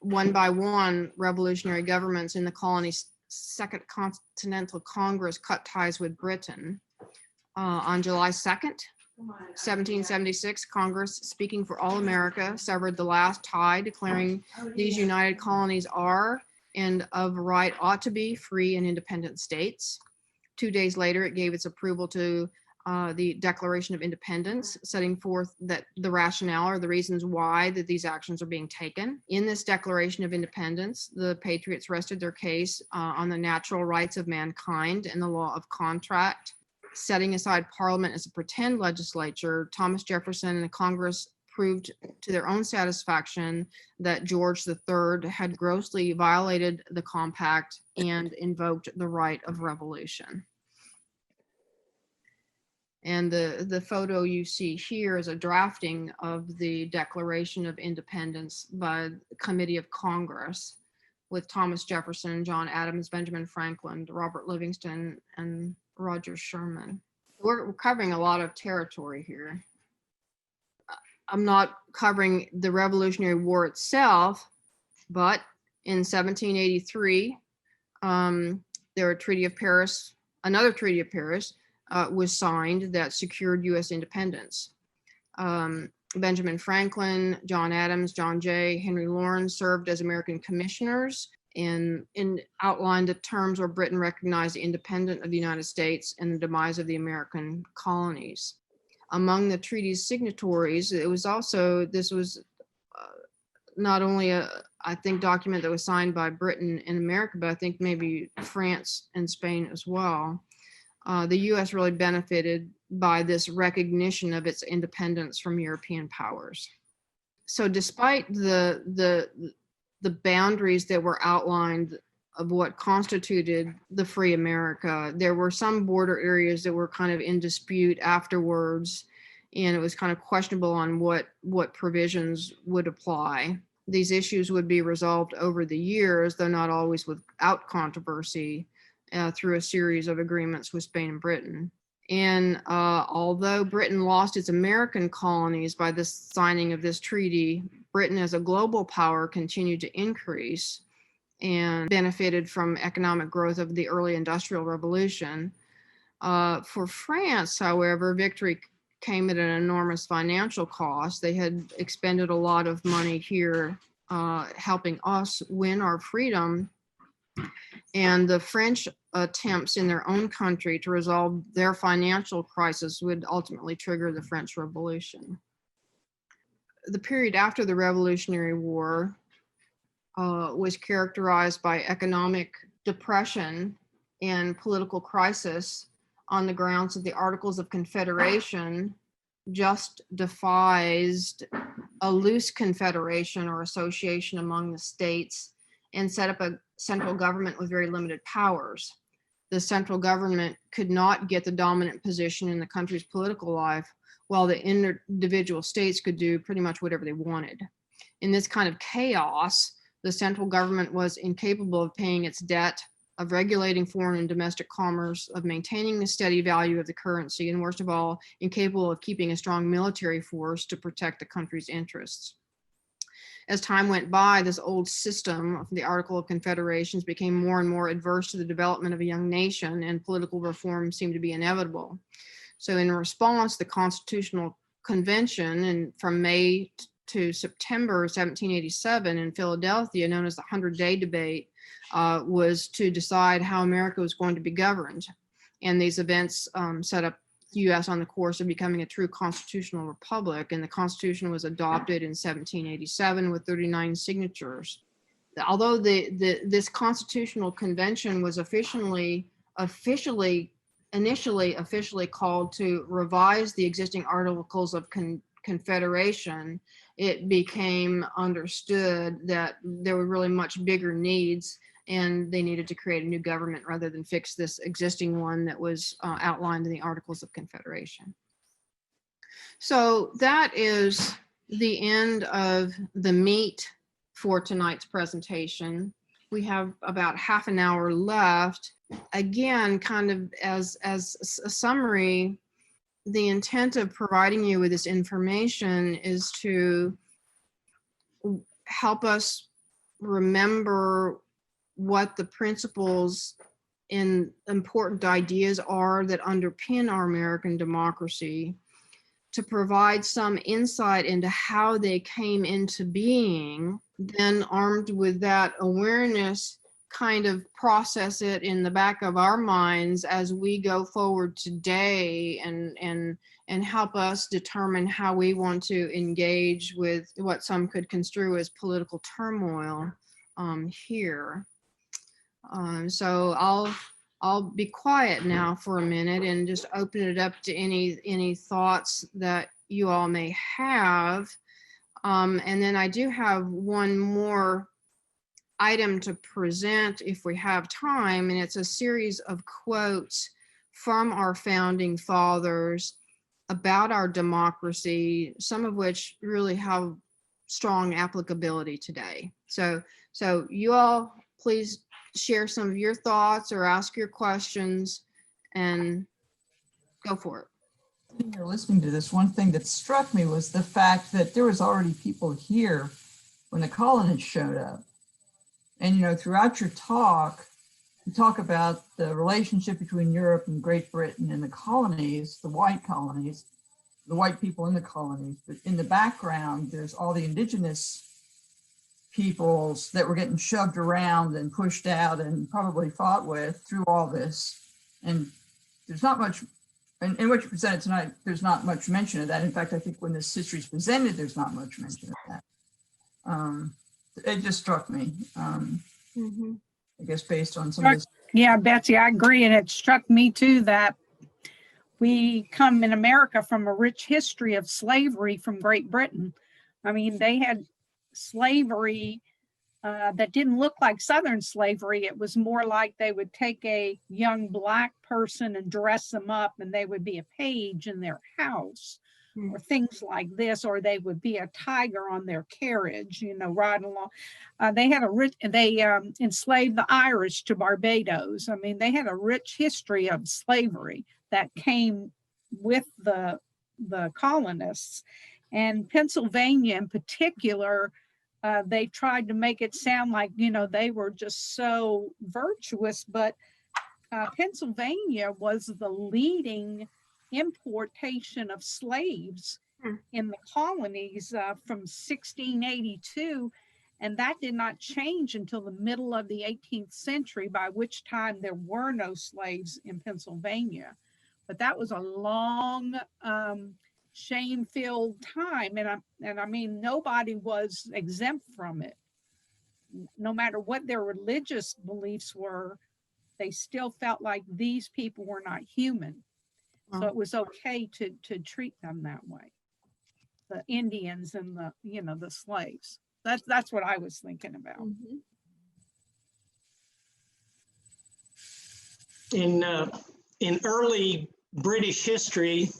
one by one, revolutionary governments in the colony's Second Continental Congress cut ties with Britain. On July 2nd, 1776, Congress, speaking for all America, severed the last tie, declaring these united colonies are and of right ought to be free and independent states. 2 days later, it gave its approval to the Declaration of Independence, setting forth that the rationale or the reasons why that these actions are being taken. In this Declaration of Independence, the Patriots rested their case on the natural rights of mankind and the law of contract. Setting aside Parliament as a pretend legislature, Thomas Jefferson and Congress proved to their own satisfaction that George III had grossly violated the compact and invoked the right of revolution. And the photo you see here is a drafting of the Declaration of Independence by the Committee of Congress with Thomas Jefferson, John Adams, Benjamin Franklin, Robert Livingston, and Roger Sherman. We're covering a lot of territory here. I'm not covering the Revolutionary War itself, but in 1783, there a Treaty of Paris, another Treaty of Paris, was signed that secured U.S. independence. Benjamin Franklin, John Adams, John Jay, Henry Lawrence served as American commissioners and outlined the terms where Britain recognized the independence of the United States and the demise of the American colonies. Among the treaty's signatories, it was also, this was not only I think, document that was signed by Britain and America, but I think maybe France and Spain as well. The U.S. really benefited by this recognition of its independence from European powers. So despite the boundaries that were outlined of what constituted the free America, there were some border areas that were kind of in dispute afterwards, and it was kind of questionable on what provisions would apply. These issues would be resolved over the years, though not always without controversy, through a series of agreements with Spain and Britain. And although Britain lost its American colonies by the signing of this treaty, Britain as a global power continued to increase and benefited from economic growth of the early Industrial Revolution. For France, however, victory came at an enormous financial cost. They had expended a lot of money here helping us win our freedom. And the French attempts in their own country to resolve their financial crisis would ultimately trigger the French Revolution. The period after the Revolutionary War was characterized by economic depression and political crisis on the grounds of the Articles of Confederation just devised a loose confederation or association among the states and set up a central government with very limited powers. The central government could not get the dominant position in the country's political life, while the individual states could do pretty much whatever they wanted. In this kind of chaos, the central government was incapable of paying its debt, of regulating foreign and domestic commerce, of maintaining the steady value of the currency, and worst of all, incapable of keeping a strong military force to protect the country's interests. As time went by, this old system of the Article of Confederations became more and more adverse to the development of a young nation, and political reform seemed to be inevitable. So in response, the Constitutional Convention from May to September 1787 in Philadelphia, known as the 100-Day Debate, was to decide how America was going to be governed. And these events set up the U.S. on the course of becoming a true constitutional republic, and the Constitution was adopted in 1787 with 39 signatures. Although this Constitutional Convention was initially called to revise the existing Articles of Confederation, it became understood that there were really much bigger needs, and they needed to create a new government rather than fix this existing one that was outlined in the Articles of Confederation. So that is the end of the meat for tonight's presentation. We have about half an hour left. Again, kind of as a summary, the intent of providing you with this information is to help us remember what the principles and important ideas are that underpin our American democracy, to provide some insight into how they came into being. Then, armed with that awareness, kind of process it in the back of our minds as we go forward today, and help us determine how we want to engage with what some could construe as political turmoil here. So I'll be quiet now for a minute and just open it up to any thoughts that you all may have. And then I do have one more item to present if we have time, and it's a series of quotes from our founding fathers about our democracy, some of which really have strong applicability today. So you all please share some of your thoughts or ask your questions and go for it. When you're listening to this, one thing that struck me was the fact that there was already people here when the colonists showed up. And, you know, throughout your talk, you talk about the relationship between Europe and Great Britain and the colonies, the white people in the colonies. But in the background, there's all the indigenous peoples that were getting shoved around and pushed out and probably fought with through all this. And there's not much, in what you presented tonight, there's not much mention of that. In fact, I think when this history is presented, there's not much mention of that. It just struck me, I guess, based on some of this. Yeah, Betsy, I agree. And it struck me too that we come in America from a rich history of slavery from Great Britain. I mean, they had slavery that didn't look like Southern slavery. It was more like they would take a young Black person and dress them up, and they would be a page in their house. Or things like this, or they would be a tiger on their carriage, you know, riding along. They enslaved the Irish to Barbados. I mean, they had a rich history of slavery that came with the colonists. And Pennsylvania in particular, they tried to make it sound like, you know, they were just so virtuous, but Pennsylvania was the leading importation of slaves in the colonies from 1682, and that did not change until the middle of the 18th century, by which time there were no slaves in Pennsylvania. But that was a long, shame-filled time, and I mean, nobody was exempt from it. No matter what their religious beliefs were, they still felt like these people were not human. So it was okay to treat them that way. The Indians and the, you know, the slaves. That's what I was thinking about. In early British history,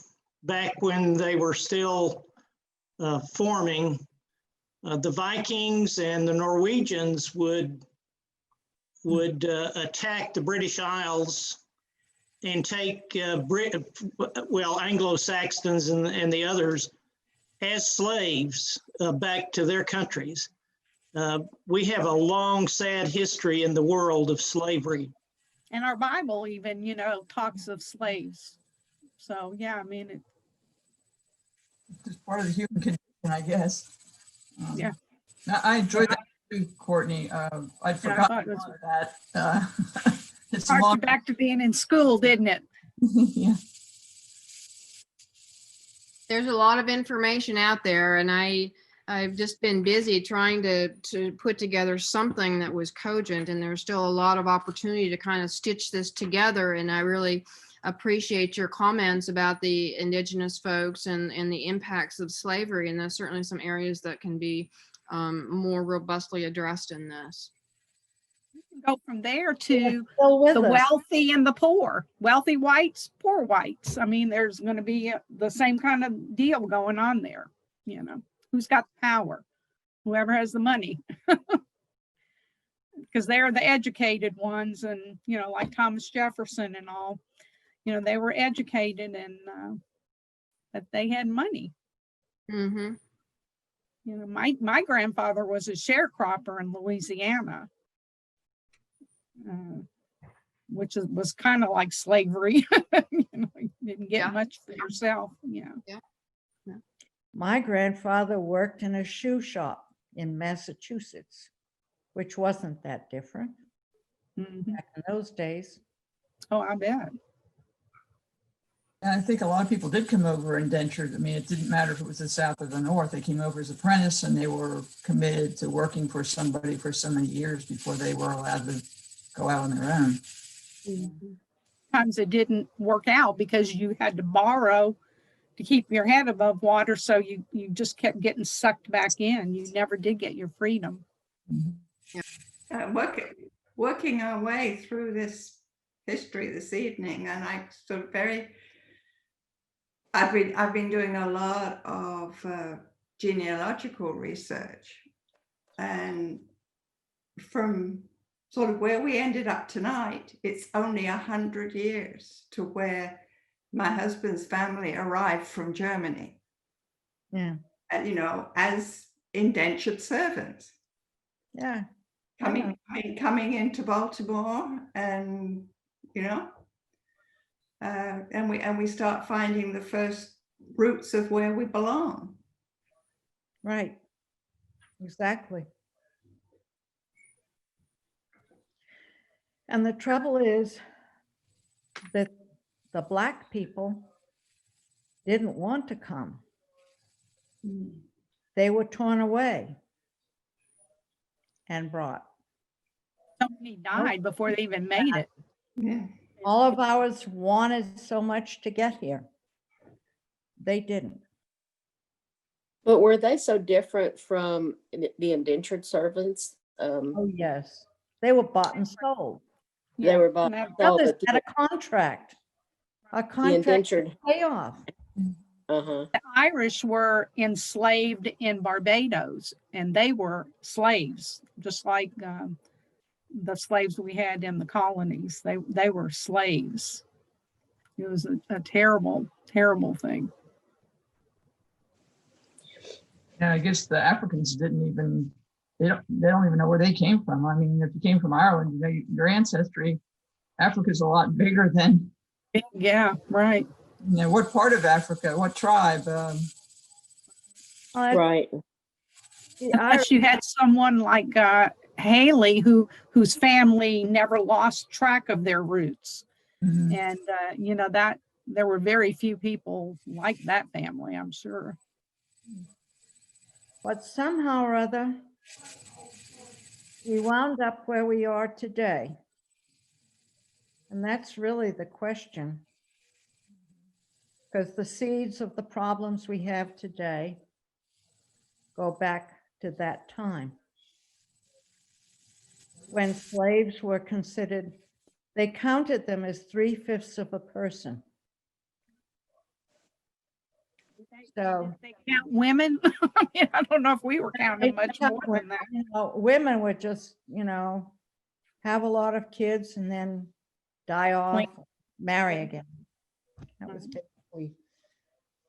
back when they were still forming, the Vikings and the Norwegians would attack the British Isles and take Anglo-Saxons and the others as slaves back to their countries. We have a long, sad history in the world of slavery. And our Bible even, you know, talks of slaves. So, yeah, I mean, It's part of the human condition, I guess. Yeah. I enjoyed that too, Courtney. I'd forgotten that. It's harked you back to being in school, didn't it? Yeah. There's a lot of information out there, and I've just been busy trying to put together something that was cogent, and there's still a lot of opportunity to kind of stitch this together. And I really appreciate your comments about the indigenous folks and the impacts of slavery, and there's certainly some areas that can be more robustly addressed in this. Go from there to the wealthy and the poor, wealthy whites, poor whites. I mean, there's going to be the same kind of deal going on there. You know, who's got the power? Whoever has the money, because they're the educated ones. And, you know, like Thomas Jefferson and all, you know, they were educated and that they had money. You know, my grandfather was a sharecropper in Louisiana. Which was kind of like slavery. You know, you didn't get much for yourself. My grandfather worked in a shoe shop in Massachusetts, which wasn't that different. Mhm. back in those days. Oh, I bet. And I think a lot of people did come over indentured. I mean, it didn't matter if it was the South or the North. They came over as apprentice and they were committed to working for somebody for so many years before they were allowed to go out on their own. Times it didn't work out because you had to borrow to keep your head above water. So you just kept getting sucked back in. You never did get your freedom. Working our way through this history this evening, and I sort of I've been doing a lot of genealogical research, and from sort of where we ended up tonight, it's only 100 years to where my husband's family arrived from Germany. Yeah. And, you know, as indentured servants. Yeah. Coming into Baltimore, and you know, and we start finding the first roots of where we belong. Right. Exactly. And the trouble is that the Black people didn't want to come. They were torn away and brought. So many died before they even made it. Yeah. All of ours wanted so much to get here. They didn't. But were they so different from the indentured servants? Oh, yes. They were bought and sold. They were bought and that- and sold, Others but had a contract. A the contract indentured, payoff. uh-huh. The Irish were enslaved in Barbados, and they were slaves, just like the slaves we had in the colonies. They were slaves. It was a terrible, terrible thing. Yeah, I guess the Africans didn't even, they don't even know where they came from. I mean, if you came from Ireland, you know, your ancestry, Africa's a lot bigger than, Yeah, right. you know, what part of Africa, what tribe. Right. The Unless you had someone like Haley, whose family never lost track of their roots, Mhm. and you know that there were very few people like that family, I'm sure. But somehow or other, we wound up where we are today. And that's really the question. Because the seeds of the problems we have today go back to that time. When slaves were considered, they counted them as 3/5 of a person. So Did they count women? I mean, I don't know if we were counting much They more than that. you know, women would just, you know, have a lot of kids and then die off, marry again. That was basically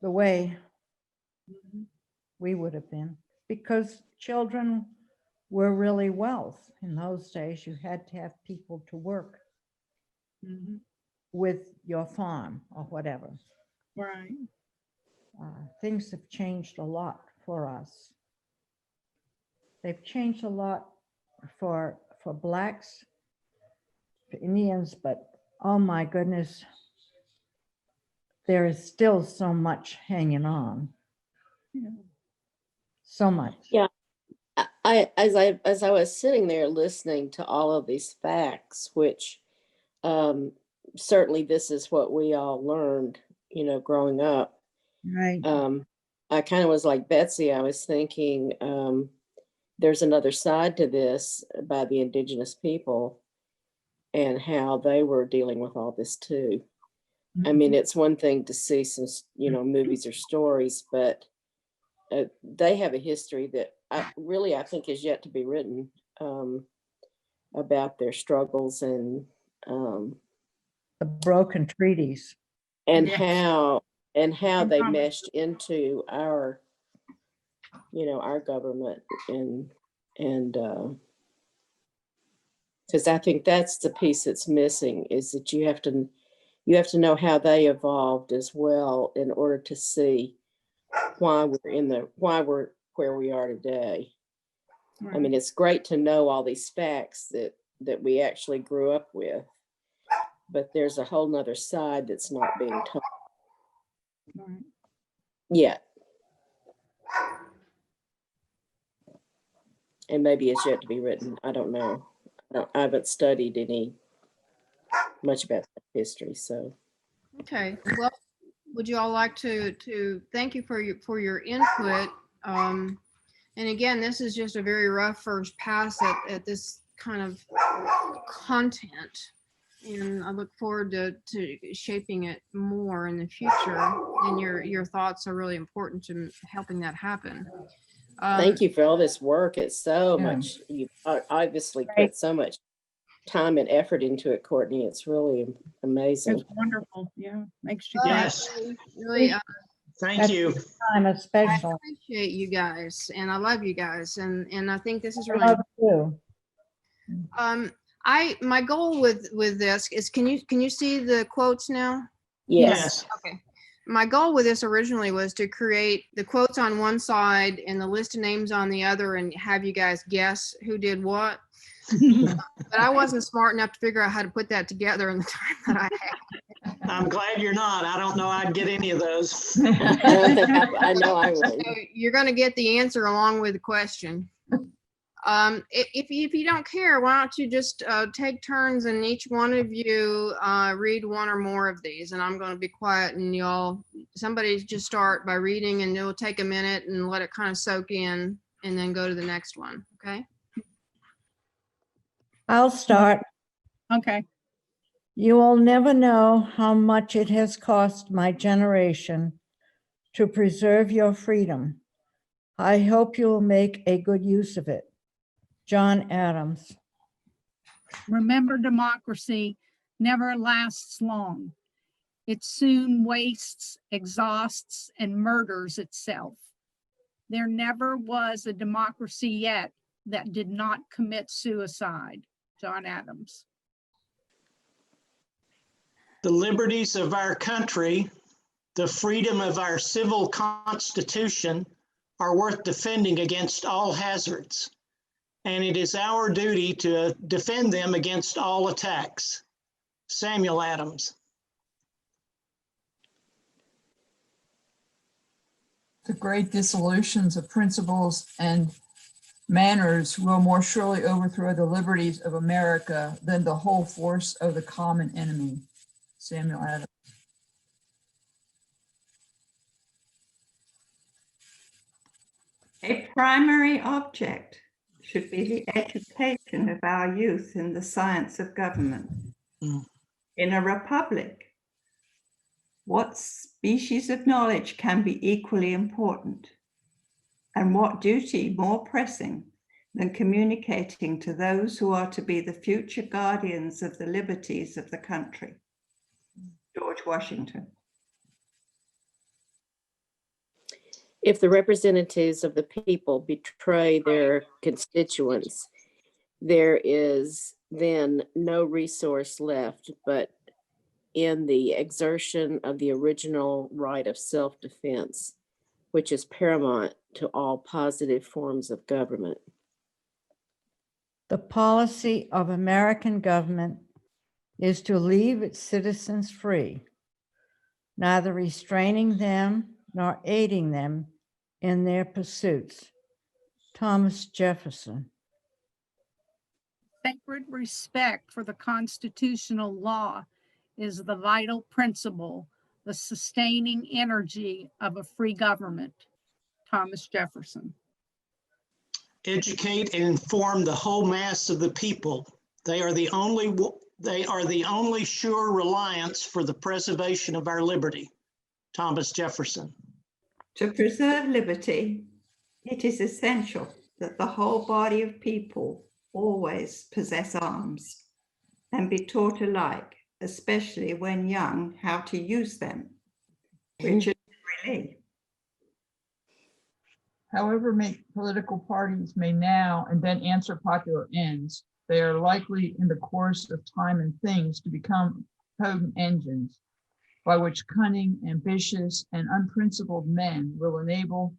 the way we would have been, because children were really wealth. In those days, you had to have people to work Mhm. with your farm or whatever. Right. Things have changed a lot for us. They've changed a lot for Blacks, for Indians, but oh my goodness, there is still so much hanging on. Yeah. So much. Yeah. As I was sitting there listening to all of these facts, which certainly this is what we all learned, you know, growing up. Right. I kind of was like Betsy. I was thinking there's another side to this by the indigenous people and how they were dealing with all this too. I mean, it's one thing to see some, you know, movies or stories, but they have a history that I think is yet to be written about their struggles and The broken treaties. Yes. how they Uncommon. meshed into our, you know, our government and because I think that's the piece that's missing, is that you have to know how they evolved as well in order to see why we're where we are today. I mean, it's great to know all these facts that that we actually grew up with. But there's a whole nother side that's not being told Right. yet. And maybe it's yet to be written. I don't know. I haven't studied much about that history, so. Okay, well, would you all like to thank you for your input? And again, this is just a very rough first pass at this kind of content. And I look forward to shaping it more in the future. And your thoughts are really important to helping that happen. Thank you for all this work. It's so Yeah. much, you obviously Right. put so much time and effort into it, Courtney. It's really amazing. It's wonderful. Yeah. Makes you Yes. Really, Thank you. Time I especially. appreciate you guys, and I love you guys, and I think this is I really. love you. My goal with this is, can you see the quotes now? Yes. Okay. My goal with this originally was to create the quotes on one side and the list of names on the other, and have you guys guess who did what. But I wasn't smart enough to figure out how to put that together in the time that I had. I'm glad you're not. I don't know I'd get any of those. I know I would. So you're going to get the answer along with the question. If you don't care, why don't you just take turns and each one of you read one or more of these, and I'm going to be quiet, and somebody just start by reading, and it'll take a minute and let it kind of soak in, and then go to the next one. Okay. I'll start. Okay. You will never know how much it has cost my generation to preserve your freedom. I hope you will make a good use of it. John Adams. Remember, democracy never lasts long. It soon wastes, exhausts, and murders itself. There never was a democracy yet that did not commit suicide. John Adams. The liberties of our country, the freedom of our civil constitution are worth defending against all hazards, and it is our duty to defend them against all attacks. Samuel Adams. The great dissolutions of principles and manners will more surely overthrow the liberties of America than the whole force of the common enemy. Samuel Adams. A primary object should be the education of our youth in the science of government. Mm. In a republic, what species of knowledge can be equally important? And what duty more pressing than communicating to those who are to be the future guardians of the liberties of the country? George Washington. If the representatives of the people betray their constituents, there is then no resource left but in the exertion of the original right of self-defense, which is paramount to all positive forms of government. The policy of American government is to leave its citizens free, neither restraining them nor aiding them in their pursuits. Thomas Jefferson. Sacred respect for the constitutional law is the vital principle, the sustaining energy of a free government. Thomas Jefferson. Educate and inform the whole mass of the people. They are the only sure reliance for the preservation of our liberty. Thomas Jefferson. To preserve liberty, it is essential that the whole body of people always possess arms and be taught alike, especially when young, how to use them. Richard Lee. However, political parties may now and then answer popular ends, they are likely in the course of time and things to become potent engines by which cunning, ambitious, and unprincipled men will enable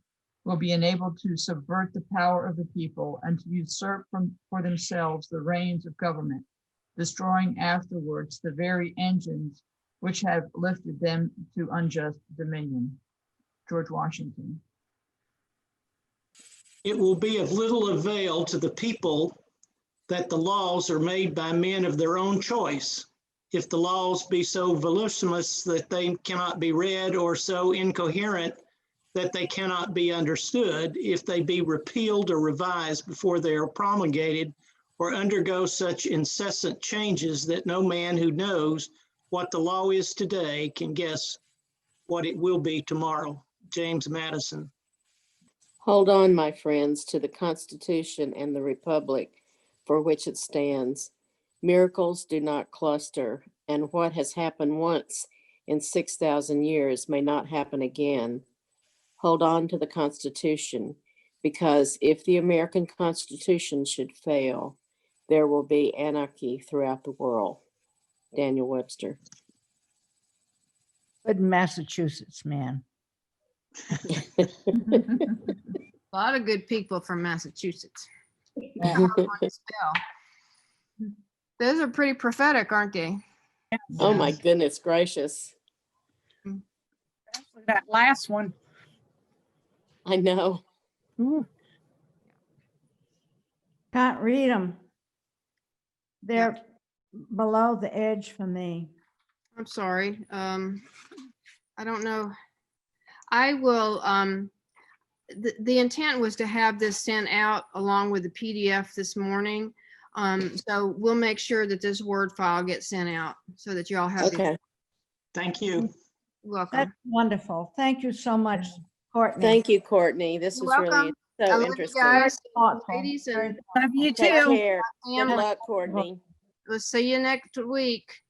will be enabled to subvert the power of the people and to usurp for themselves the reins of government, destroying afterwards the very engines which have lifted them to unjust dominion. George Washington. It will be of little avail to the people that the laws are made by men of their own choice. If the laws be so voluminous that they cannot be read, or so incoherent that they cannot be understood, if they be repealed or revised before they are promulgated, or undergo such incessant changes that no man who knows what the law is today can guess what it will be tomorrow. James Madison. Hold on, my friends, to the Constitution and the Republic for which it stands. Miracles do not cluster, and what has happened once in 6,000 years may not happen again. Hold on to the Constitution, because if the American Constitution should fail, there will be anarchy throughout the world. Daniel Webster. Good Massachusetts, man. A lot of good people from Massachusetts. Yeah. Hard one to spell. Those are pretty prophetic, aren't they? Oh my goodness gracious. Especially that last one. I know. Ooh, Can't read them. They're below the edge for me. I'm sorry. I don't know. I will, the intent was to have this sent out along with the PDF this morning. So we'll make sure that this Word file gets sent out so that you all have. Okay. Thank you. Welcome. That's wonderful. Thank you so much, Courtney. Thank you, Courtney. This You're was really welcome. I so love you interesting. guys, Thoughtful. ladies, Very and love you Take too. care. Good family. luck, Courtney. We'll see you next week.